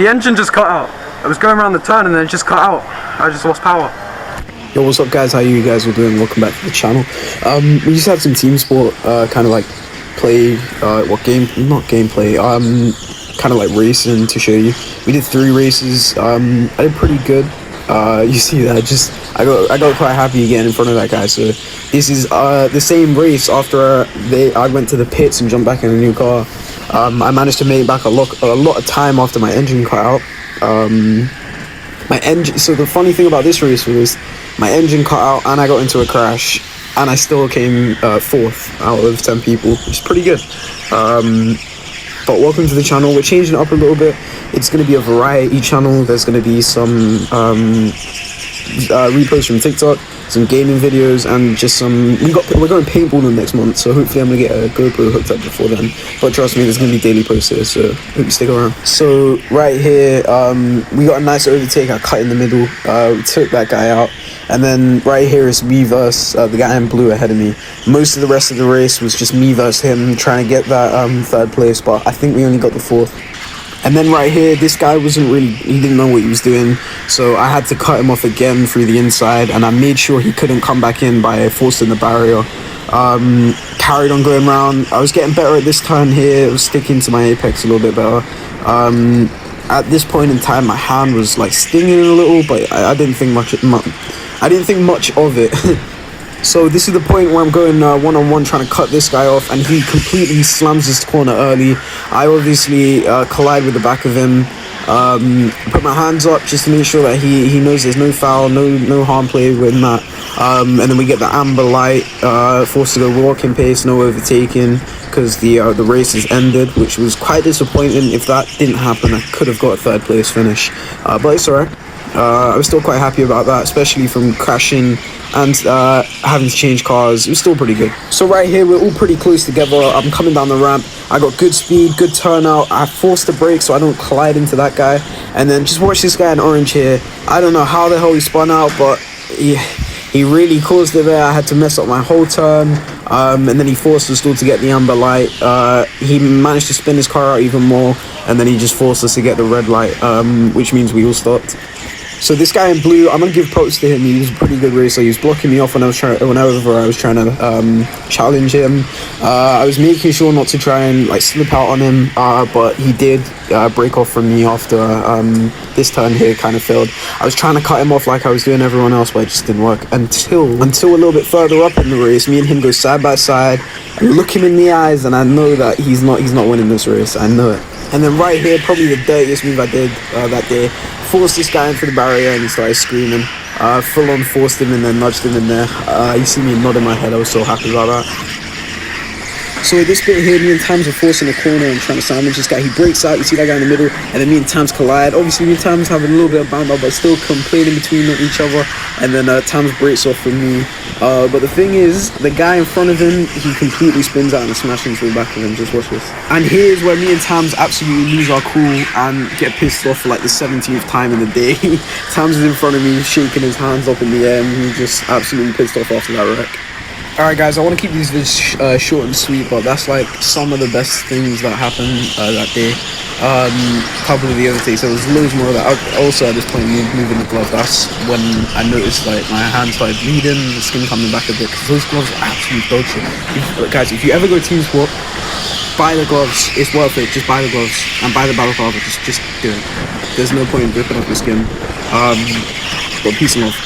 The engine just cut out. I was going around the turn and then it just cut out. I just lost power. Yo, what's up guys, how you guys are doing? Welcome back to the channel. We just had some team sport, kind of like play, not gameplay, kind of like racing to show you. We did 3 races. I did pretty good. You see that, I got quite happy getting in front of that guy. So this is the same race after I went to the pits and jumped back in a new car. I managed to make back a lot of time after my engine cut out. So the funny thing about this race was my engine cut out and I got into a crash and I still came 4th out of 10 people, which is pretty good. But welcome to the channel. We're changing it up a little bit. It's going to be a variety channel. There's going to be some reposts from TikTok, some gaming videos, and just some. We're going paintballing next month, so hopefully I'm gonna get a GoPro hooked up before then. But trust me, there's gonna be daily posts here, so hope you stick around. So right here, we got a nice overtake. I cut in the middle. We took that guy out, and then right here is me versus the guy in blue ahead of me. Most of the rest of the race was just me versus him trying to get that 3rd place, but I think we only got the 4th. And then right here, this guy he didn't know what he was doing, so I had to cut him off again through the inside, and I made sure he couldn't come back in by forcing the barrier. Carried on going around. I was getting better at this turn here. I was sticking to my apex a little bit better. At this point in time, my hand was like stinging a little, but I didn't think much of it. So this is the point where I'm going one-on-one trying to cut this guy off, and he completely slams his corner early. I obviously collide with the back of him, put my hands up just to make sure that he knows there's no foul, no harm play with that. And then we get the amber light, forced to go walking pace, no overtaking, because the race has ended, which was quite disappointing. If that didn't happen, I could have got a 3rd place finish, but it's alright. I was still quite happy about that, especially from crashing and having to change cars. It was still pretty good. So right here, we're all pretty close together. I'm coming down the ramp. I got good speed, good turnout. I forced the brake so I don't collide into that guy. And then just watch this guy in orange here. I don't know how the hell he spun out, but he really caused it there. I had to mess up my whole turn. And then he forced us all to get the amber light. He managed to spin his car out even more. And then he just forced us to get the red light, which means we all stopped. So this guy in blue, I'm gonna give props to him. He was a pretty good racer. He was blocking me off whenever I was trying to challenge him. I was making sure not to try and like slip out on him, but he did break off from me after this turn here kind of failed. I was trying to cut him off like I was doing everyone else, but it just didn't work until a little bit further up in the race. Me and him go side by side. I look him in the eyes, and I know that he's not winning this race. I know it. And then right here, probably the dirtiest move I did that day. Forced this guy into the barrier and he started screaming. Full on forced him and then nudged him in there. You see me nodding my head. I was so happy about that. So at this bit here, me and Tams are forcing a corner and trying to sandwich this guy. He breaks out, you see that guy in the middle, and then me and Tams collide. Obviously me and Tams having a little bit of banter, but still complaining between each other. And then Tams breaks off from me. But the thing is, the guy in front of him, he completely spins out and smashes into the back of him. Just watch this. And here's where me and Tams absolutely lose our cool and get pissed off for like the 17th time in the day. Tams is in front of me, shaking his hands up in the air, and he's just absolutely pissed off after that wreck. Alright guys, I want to keep these videos short and sweet, but that's like some of the best things that happened that day. A couple of the other things, there was loads more of that. Also at this point, moving the glove, that's when I noticed like my hand started bleeding, the skin coming back a bit, because those gloves are absolutely dog shit. Guys, if you ever go team sport, buy the gloves, it's worth it. Just buy the gloves and buy the balaclava, just do it. There's no point in ripping off your skin. But peace and love.